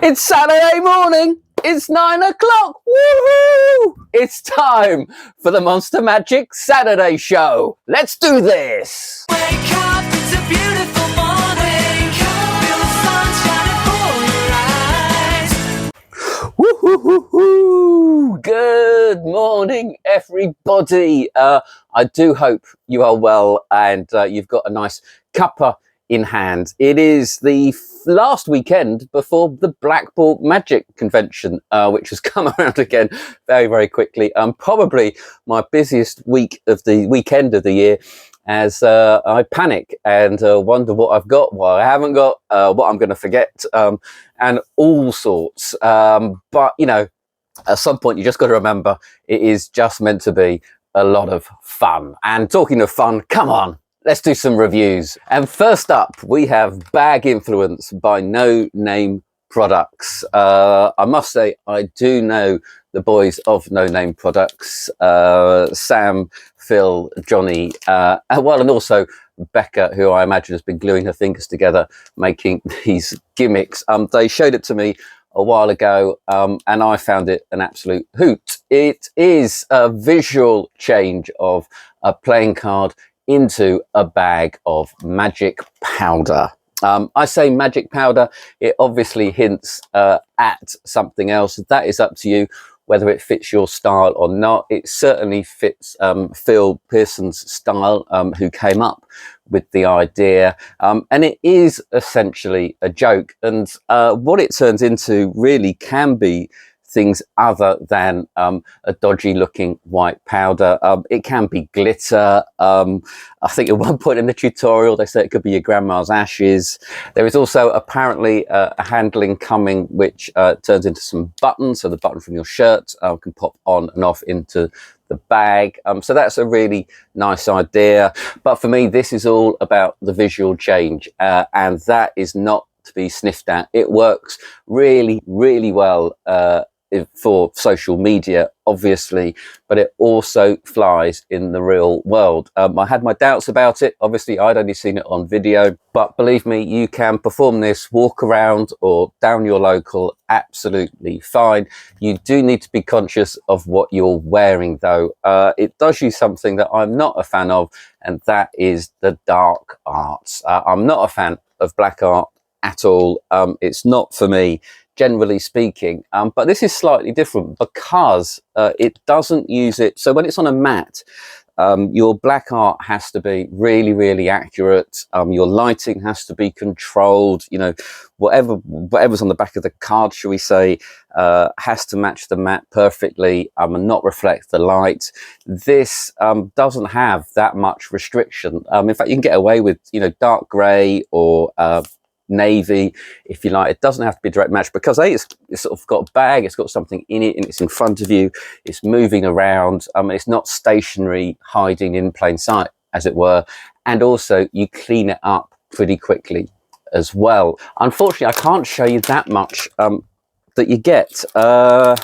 It's Saturday morning. It's 9 o'clock. Woohoo! It's time for the Monster Magic Saturday Show. Let's do this. Wake up, it's a beautiful morning. Feel the sun shining for your eyes. Woo-hoo-hoo-hoo. Good morning, everybody. I do hope you are well and you've got a nice cuppa in hand. It is the last weekend before the Blackpool Magic Convention, which has come around again very, very quickly. Probably my busiest weekend of the year, as I panic and wonder what I've got, what I haven't got, what I'm going to forget, and all sorts. But, you know, at some point you just got to remember it is just meant to be a lot of fun. And talking of fun, come on, let's do some reviews. And first up, we have Bag Influence by No Name Products. I must say, I do know the boys of No Name Products, Sam, Phil, Johnny, and also Becca, who I imagine has been gluing her fingers together, making these gimmicks. They showed it to me a while ago, and I found it an absolute hoot. It is a visual change of a playing card into a bag of magic powder. I say magic powder, it obviously hints at something else. That is up to you whether it fits your style or not. It certainly fits Phil Pearson's style, who came up with the idea, and it is essentially a joke, and what it turns into really can be things other than a dodgy looking white powder. It can be glitter. I think at one point in the tutorial they said it could be your grandma's ashes. There is also apparently a handling coming which turns into some buttons, so the button from your shirt can pop on and off into the bag. So that's a really nice idea, but for me this is all about the visual change, and that is not to be sniffed at. It works really, really well for social media, obviously, but it also flies in the real world. I had my doubts about it. Obviously, I'd only seen it on video, but believe me, you can perform this, walk around or down your local, absolutely fine. You do need to be conscious of what you're wearing, though. It does use something that I'm not a fan of, and that is the dark arts. I'm not a fan of black art at all. It's not for me, generally speaking, but this is slightly different because it doesn't use it. So when it's on a mat, your black art has to be really, really accurate. Your lighting has to be controlled. You know, whatever's on the back of the card, shall we say, has to match the mat perfectly and not reflect the light. This doesn't have that much restriction. In fact, you can get away with, you know, dark grey or navy if you like. It doesn't have to be a direct match because it's sort of got a bag, it's got something in it, and it's in front of you, it's moving around, it's not stationary, hiding in plain sight, as it were, and also you clean it up pretty quickly as well. Unfortunately, I can't show you that much that you get because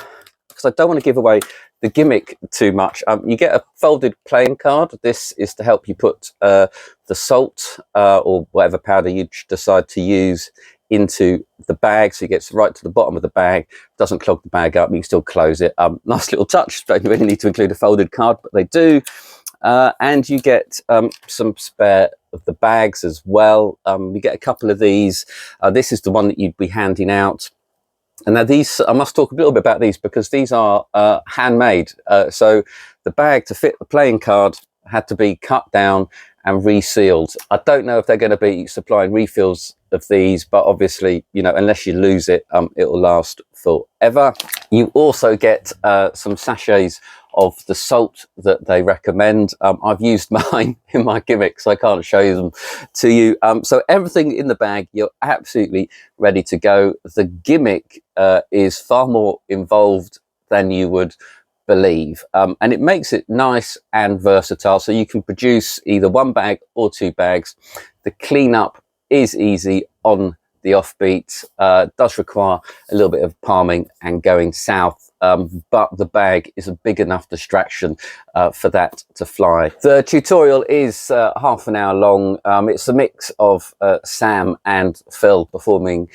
I don't want to give away the gimmick too much. You get a folded playing card. This is to help you put the salt or whatever powder you decide to use into the bag, so it gets right to the bottom of the bag, doesn't clog the bag up, you can still close it. Nice little touch. Don't really need to include a folded card, but they do. And you get some spare of the bags as well. You get a couple of these. This is the one that you'd be handing out. And now these, I must talk a little bit about these because these are handmade. So the bag to fit the playing card had to be cut down and resealed. I don't know if they're going to be supplying refills of these, but obviously, you know, unless you lose it, it will last forever. You also get some sachets of the salt that they recommend. I've used mine in my gimmick, so I can't show them to you. So everything in the bag, you're absolutely ready to go. The gimmick is far more involved than you would believe, and it makes it nice and versatile, so you can produce either one bag or two bags. The cleanup is easy on the offbeat. Does require a little bit of palming and going south, but the bag is a big enough distraction for that to fly. The tutorial is half an hour long. It's a mix of Sam and Phil performing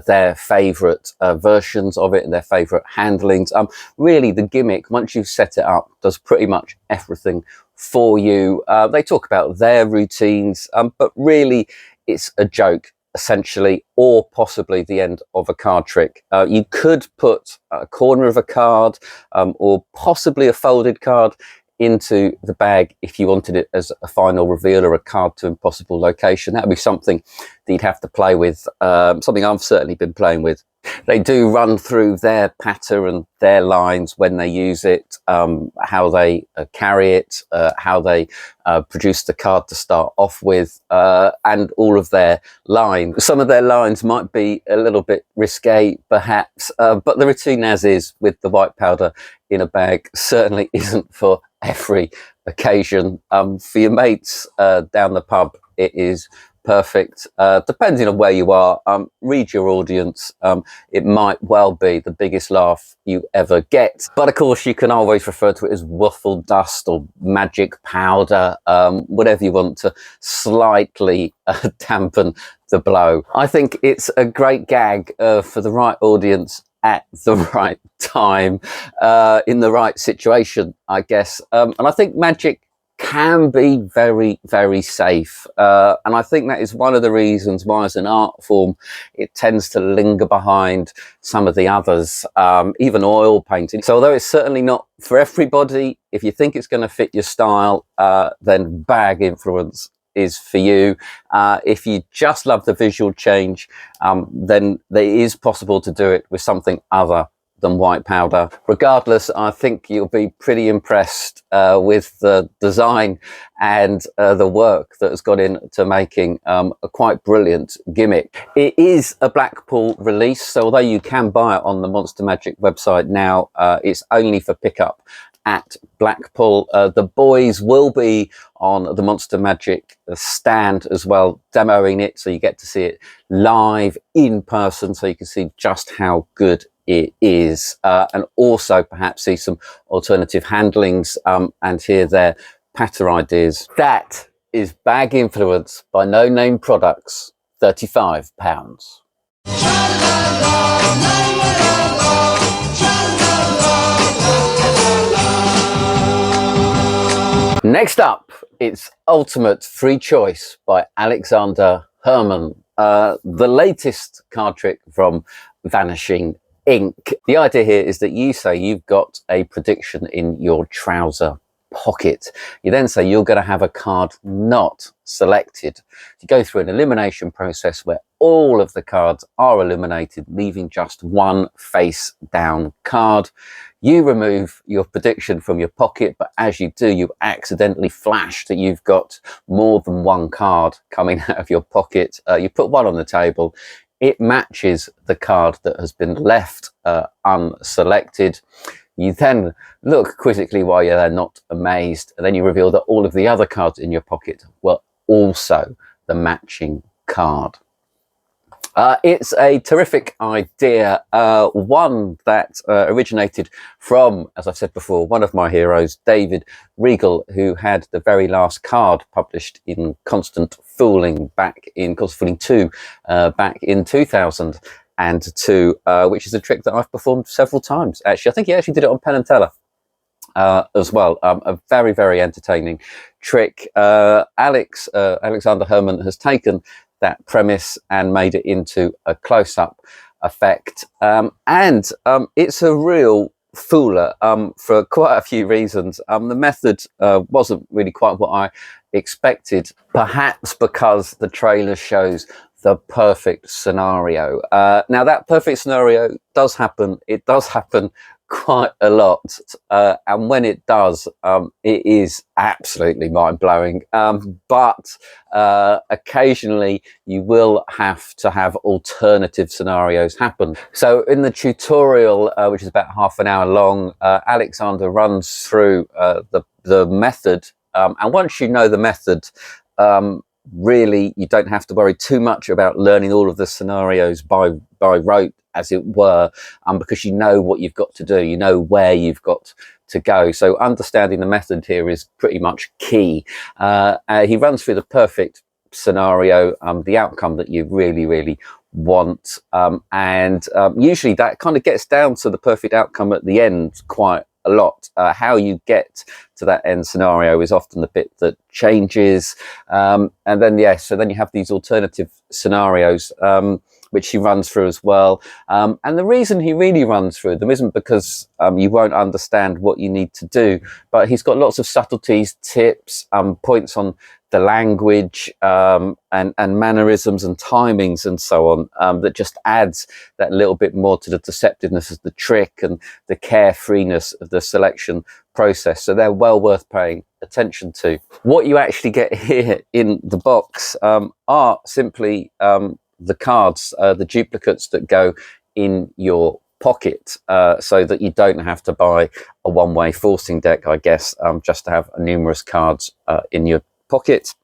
their favourite versions of it and their favourite handlings. Really, the gimmick, once you've set it up, does pretty much everything for you. They talk about their routines, but really it's a joke essentially, or possibly the end of a card trick. You could put a corner of a card or possibly a folded card into the bag if you wanted it as a final reveal or a card to impossible location. That would be something that you'd have to play with, something I've certainly been playing with. They do run through their patter and their lines when they use it, how they carry it, how they produce the card to start off with, and all of their lines. Some of their lines might be a little bit risque, perhaps, but the routine as is with the white powder in a bag certainly isn't for every occasion. For your mates down the pub, it is perfect. Depending on where you are, read your audience. It might well be the biggest laugh you ever get, but of course you can always refer to it as waffle dust or magic powder, whatever you want to slightly dampen the blow. I think it's a great gag for the right audience at the right time, in the right situation, I guess. And I think magic can be very, very safe. And I think that is one of the reasons why, as an art form, it tends to linger behind some of the others, even oil painting. So although it's certainly not for everybody, if you think it's going to fit your style, then bag influence is for you. If you just love the visual change, then it is possible to do it with something other than white powder. Regardless, I think you'll be pretty impressed with the design and the work that has gone into making a quite brilliant gimmick. It is a Blackpool release, so although you can buy it on the Monster Magic website now, it's only for pickup at Blackpool. The boys will be on the Monster Magic stand as well, demoing it, so you get to see it live in person, so you can see just how good it is, and also perhaps see some alternative handlings and hear their patter ideas. That is Bag Influence by No Name Products, £35. Next up, it's Ultimate Free Choice by Alexander Hermann, the latest card trick from Vanishing Ink. The idea here is that you say you've got a prediction in your trouser pocket. You then say you're going to have a card not selected. You go through an elimination process where all of the cards are eliminated, leaving just one face down card. You remove your prediction from your pocket, but as you do, you accidentally flash that you've got more than one card coming out of your pocket. You put one on the table. It matches the card that has been left unselected. You then look quizzically while you're there, not amazed, and then you reveal that all of the other cards in your pocket were also the matching card. It's a terrific idea, one that originated from, as I've said before, one of my heroes, David Regal, who had the very last card published in Constant Fooling Constant Fooling 2 back in 2002, which is a trick that I've performed several times. Actually, I think he actually did it on Penn and Teller as well. A very, very entertaining trick. Alexander Hermann has taken that premise and made it into a close-up effect, and it's a real fooler for quite a few reasons. The method wasn't really quite what I expected, perhaps because the trailer shows the perfect scenario. Now that perfect scenario does happen. It does happen quite a lot, and when it does, it is absolutely mind-blowing, but occasionally you will have to have alternative scenarios happen. So in the tutorial, which is about half an hour long, Alexander runs through the method, and once you know the method, really, you don't have to worry too much about learning all of the scenarios by rote, as it were, because you know what you've got to do, you know where you've got to go. So understanding the method here is pretty much key. He runs through the perfect scenario, the outcome that you really want, and usually that kind of gets down to the perfect outcome at the end quite a lot. How you get to that end scenario is often the bit that changes, and then so then you have these alternative scenarios, which he runs through as well, and the reason he really runs through them isn't because you won't understand what you need to do, but he's got lots of subtleties, tips, points on the language, and mannerisms and timings and so on, that just adds that little bit more to the deceptiveness of the trick and the carefreeness of the selection process. So they're well worth paying attention to. What you actually get here in the box are simply the cards, the duplicates that go in your pocket, so that you don't have to buy a one-way forcing deck, I guess, just to have numerous cards in your pocket.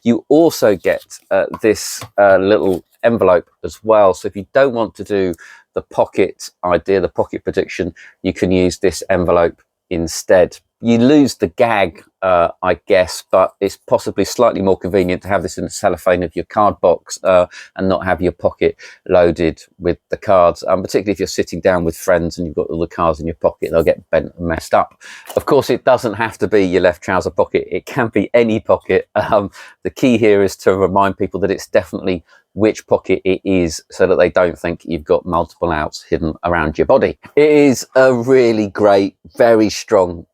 You also get this little envelope as well. So if you don't want to do the pocket idea, the pocket prediction, you can use this envelope instead. You lose the gag, I guess, but it's possibly slightly more convenient to have this in the cellophane of your card box, and not have your pocket loaded with the cards, particularly if you're sitting down with friends and you've got all the cards in your pocket, they'll get bent and messed up. Of course, it doesn't have to be your left trouser pocket. It can be any pocket. The key here is to remind people that it's definitely which pocket it is, so that they don't think you've got multiple outs hidden around your body. It is a really great, very strong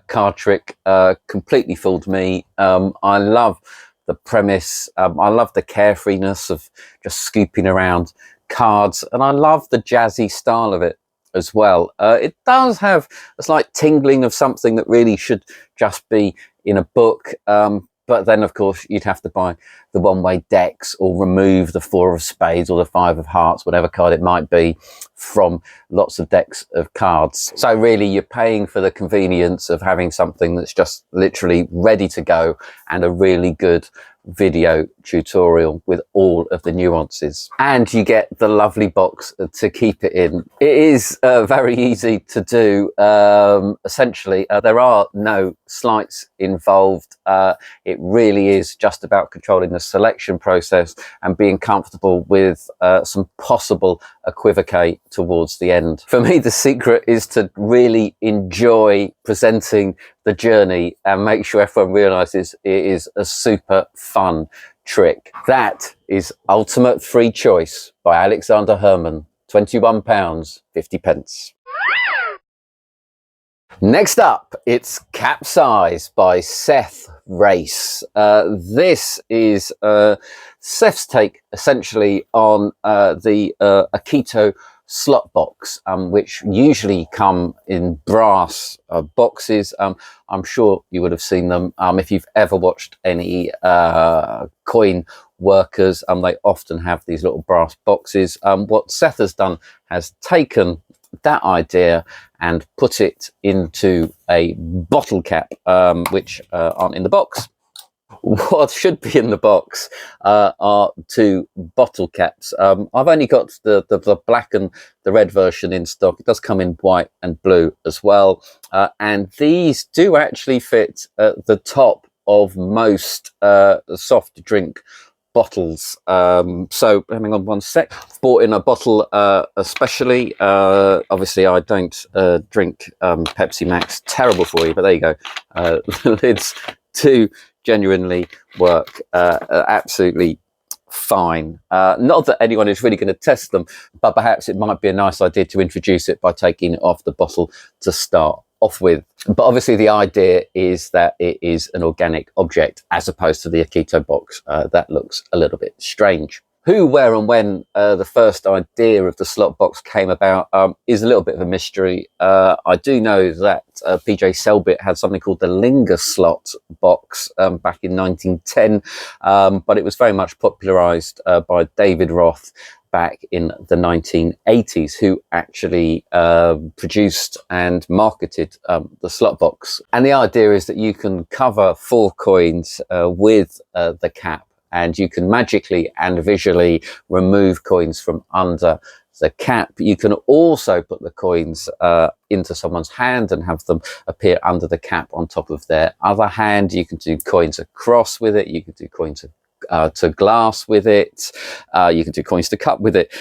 card trick. Completely fooled me. I love the premise. I love the carefreeness of just scooping around cards, and I love the jazzy style of it as well. It does have a slight tingling of something that really should just be in a book, but then of course you'd have to buy the one-way decks or remove the 4 of spades or the 5 of hearts, whatever card it might be, from lots of decks of cards. So really you're paying for the convenience of having something that's just literally ready to go, and a really good video tutorial with all of the nuances, and you get the lovely box to keep it in. It is very easy to do. Essentially, there are no sleights involved. It really is just about controlling the selection process and being comfortable with some possible equivocate towards the end. For me, the secret is to really enjoy presenting the journey and make sure everyone realizes it is a super fun trick. That is Ultimate Free Choice by Alexander Hermann, £21.50. Next up, it's Capsize by Seth Race. This is Seth's take essentially on the Akito slot box, which usually come in brass boxes. I'm sure you would have seen them if you've ever watched any coin workers. They often have these little brass boxes. What Seth has done has taken that idea and put it into a bottle cap, which aren't in the box. What should be in the box are 2 bottle caps. I've only got the black and the red version in stock. It does come in white and blue as well, and these do actually fit at the top of most soft drink bottles. So hang on one sec. Bought in a bottle especially. Obviously I don't drink Pepsi Max, terrible for you, but there you go. The lids do genuinely work absolutely fine. Not that anyone is really going to test them, but perhaps it might be a nice idea to introduce it by taking it off the bottle to start off with. But obviously the idea is that it is an organic object as opposed to the Akito box. That looks a little bit strange. Who, where and when the first idea of the slot box came about is a little bit of a mystery. I do know that PJ Selbit had something called the Linger slot box back in 1910, but it was very much popularised by David Roth back in the 1980s, who actually produced and marketed the slot box. And the idea is that you can cover 4 coins with the cap, and you can magically and visually remove coins from under the cap. You can also put the coins into someone's hand and have them appear under the cap on top of their other hand. You can do coins across with it. You can do coins to glass with it. You can do coins to cup with it.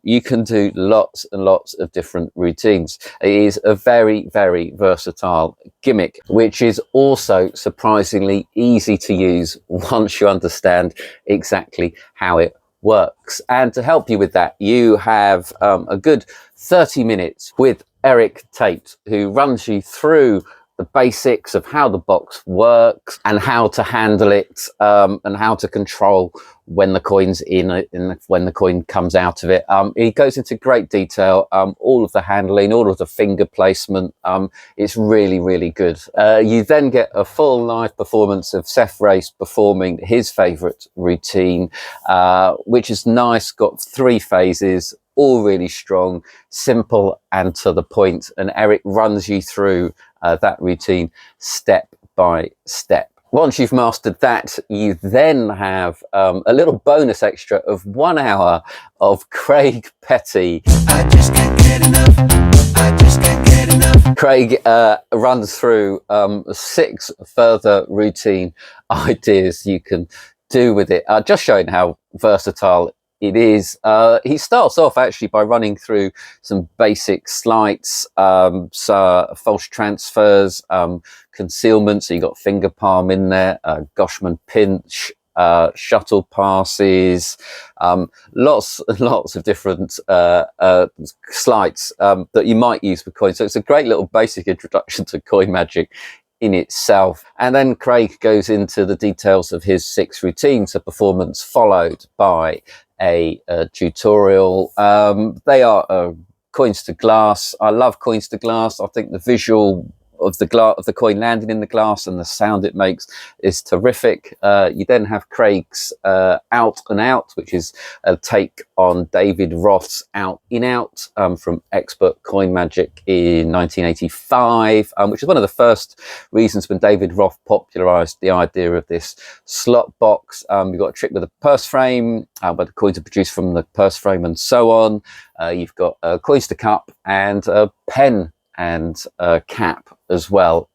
You can do lots and lots of different routines. It is a very, very versatile gimmick, which is also surprisingly easy to use once you understand exactly how it works. And to help you with that, you have a good 30 minutes with Eric Tate, who runs you through the basics of how the box works and how to handle it, and how to control when the coin's in it and when the coin comes out of it. He goes into great detail, all of the handling, all of the finger placement. It's really, really good. You then get a full live performance of Seth Race performing his favourite routine, which is nice, got 3 phases, all really strong, simple and to the point. And Eric runs you through that routine step by step. Once you've mastered that, you then have a little bonus extra of 1 hour of Craig Petty. I just can't get enough. I just can't get enough. Craig runs through 6 further routine ideas you can do with it, just showing how versatile it is. He starts off actually by running through some basic sleights, false transfers, concealment. So you got finger palm in there, Goshman pinch, shuttle passes, lots and lots of different sleights that you might use for coins. So it's a great little basic introduction to coin magic in itself. And then Craig goes into the details of his 6 routines, a performance followed by a tutorial. They are coins to glass. I love coins to glass. I think the visual of the coin landing in the glass and the sound it makes is terrific. You then have Craig's Out and Out, which is a take on David Roth's Out in Out from Expert Coin Magic in 1985, which is one of the first reasons when David Roth popularized the idea of this slot box. You've got a trick with a purse frame, where the coins are produced from the purse frame and so on. You've got coins to cup and a pen and cap as well.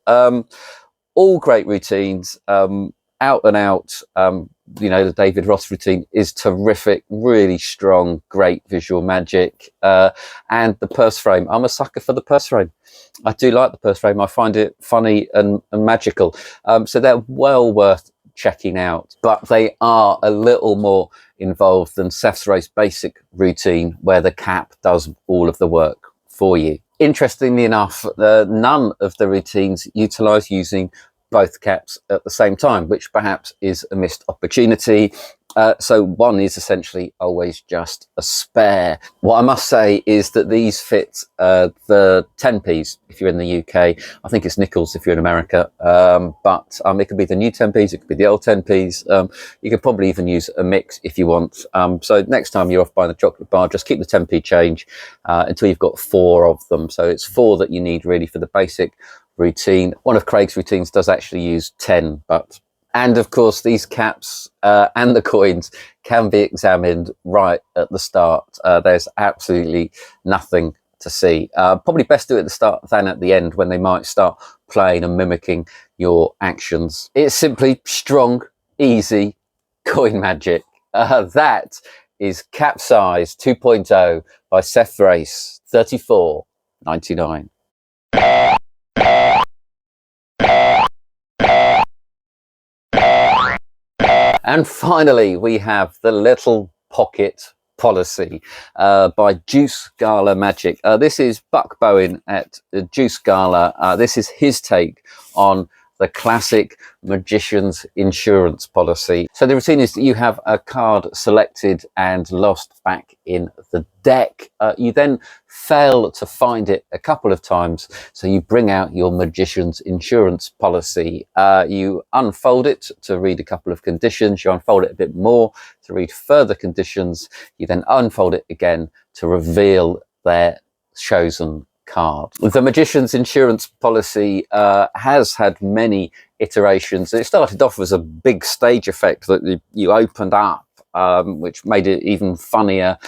All great routines. Out and Out, the David Roth routine is terrific, really strong, great visual magic. And the purse frame, I'm a sucker for the purse frame. I do like the purse frame. I find it funny and magical. So they're well worth checking out, but they are a little more involved than Seth's Race basic routine, where the cap does all of the work for you. Interestingly enough, none of the routines utilize using both caps at the same time, which perhaps is a missed opportunity. So one is essentially always just a spare. What I must say is that these fit the 10p's if you're in the UK. I think it's nickels if you're in America, but it could be the new 10p's, it could be the old 10p's. You could probably even use a mix if you want. So next time you're off buying a chocolate bar, just keep the 10p change until you've got 4 of them. So it's 4 that you need really for the basic routine. One of Craig's routines does actually use 10, but and of course these caps and the coins can be examined right at the start. There's absolutely nothing to see. Probably best do it at the start than at the end, when they might start playing and mimicking your actions. It's simply strong, easy coin magic. That is Capsize 2.0 by Seth Race, $34.99. And finally, we have the Little Pocket Policy by Deuce Gala Magic. This is Buck Bowen at Deuce Gala. This is his take on the classic magician's insurance policy. So the routine is that you have a card selected and lost back in the deck. You then fail to find it a couple of times, so you bring out your magician's insurance policy. You unfold it to read a couple of conditions. You unfold it a bit more to read further conditions. You then unfold it again to reveal their chosen card. The Magician's insurance policy has had many iterations. It started off as a big stage effect that you opened up, which made it even funnier.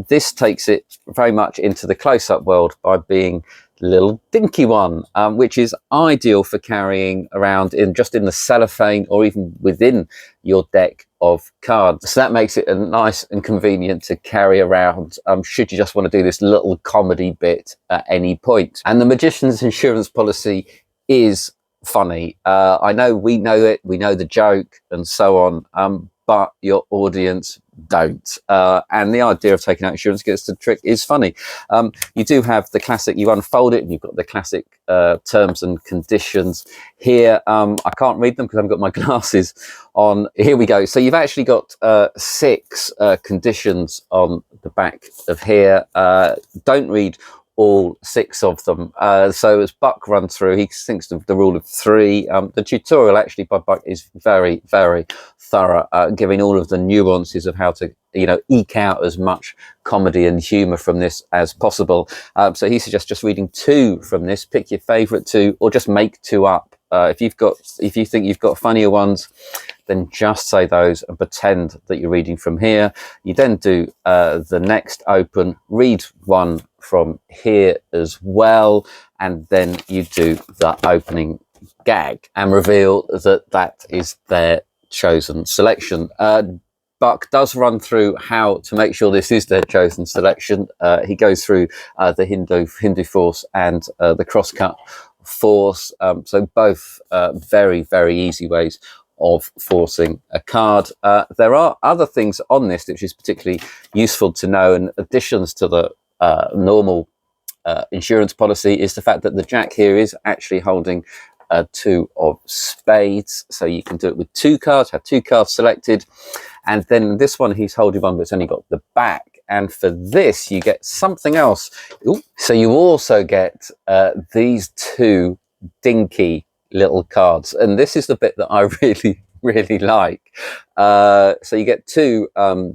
This takes it very much into the close-up world by being a little dinky one, which is ideal for carrying around in the cellophane or even within your deck of cards. So that makes it nice and convenient to carry around should you just want to do this little comedy bit at any point. And the Magician's insurance policy is funny. I know we know it, we know the joke and so on, but your audience don't. And the idea of taking out insurance against the trick is funny. You do have the classic, you unfold it and you've got the classic terms and conditions here. I can't read them because I haven't got my glasses on. Here we go. So you've actually got 6 conditions on the back of here. Don't read all 6 of them. So as Buck runs through, he thinks of the rule of 3. The tutorial actually by Buck is very, very thorough, giving all of the nuances of how to, eke out as much comedy and humour from this as possible. So he suggests just reading 2 from this. Pick your favourite 2, or just make 2 up. If you think you've got funnier ones, then just say those and pretend that you're reading from here. You then do the next open, read 1 from here as well, and then you do the opening gag and reveal that that is their chosen selection. Buck does run through how to make sure this is their chosen selection. He goes through the Hindu force and the crosscut force. So both very, very easy ways of forcing a card. There are other things on this which is particularly useful to know, in additions to the normal insurance policy, is the fact that the jack here is actually holding 2 of spades. So you can do it with 2 cards, have 2 cards selected. And then this one, he's holding 1, but it's only got the back. And for this, you get something else. Ooh. So you also get these 2 dinky little cards. And this is the bit that I really, really like. So you get 2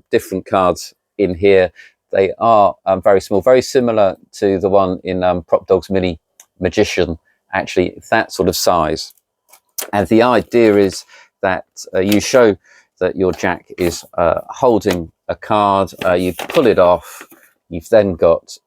different cards in here. They are very small, very similar to the one in Prop Dog's Mini Magician. Actually, that sort of size. And the idea is that you show that your jack is holding a card, you pull it off, you've then got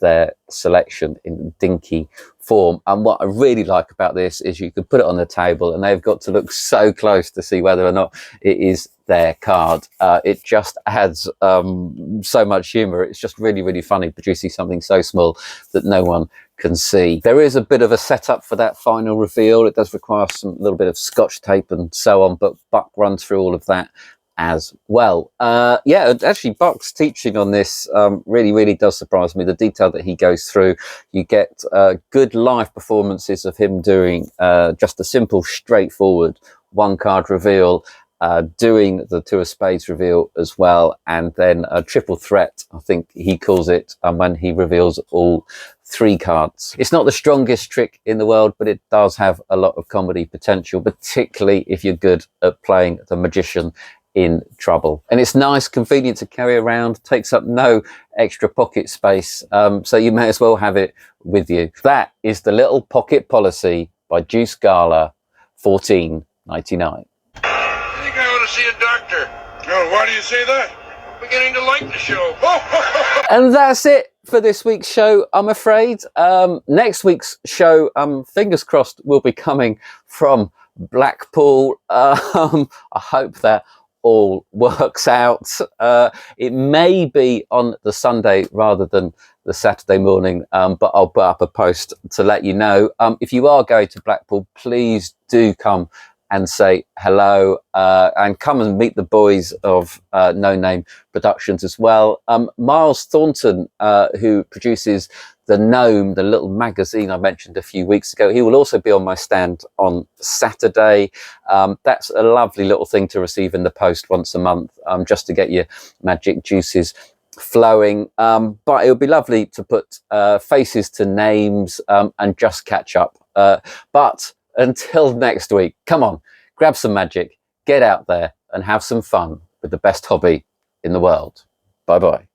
their selection in dinky form. And what I really like about this is you can put it on the table and they've got to look so close to see whether or not it is their card. It just adds so much humour. It's just really, really funny producing something so small that no one can see. There is a bit of a setup for that final reveal. It does require some little bit of scotch tape and so on, but Buck runs through all of that as well. Yeah, actually Buck's teaching on this really, really does surprise me. The detail that he goes through. You get good live performances of him doing just a simple, straightforward 1 card reveal, doing the 2 of spades reveal as well, and then a triple threat, I think he calls it, when he reveals all 3 cards. It's not the strongest trick in the world, but it does have a lot of comedy potential, particularly if you're good at playing the magician in trouble. And it's nice, convenient to carry around, takes up no extra pocket space, so you may as well have it with you. That is the Little Pocket Policy by Deuce Gala, $14.99. I think I ought to see a doctor. Oh, why do you say that? I'm beginning to like the show. And that's it for this week's show, I'm afraid. Next week's show, fingers crossed, will be coming from Blackpool. I hope that all works out. It may be on the Sunday rather than the Saturday morning, but I'll put up a post to let you know. If you are going to Blackpool, please do come and say hello, and come and meet the boys of No Name Productions as well. Miles Thornton, who produces The Gnome, the little magazine I mentioned a few weeks ago, he will also be on my stand on Saturday. That's a lovely little thing to receive in the post once a month, just to get your magic juices flowing. But it would be lovely to put faces to names and just catch up. But until next week, come on, grab some magic, get out there and have some fun with the best hobby in the world. Bye-bye.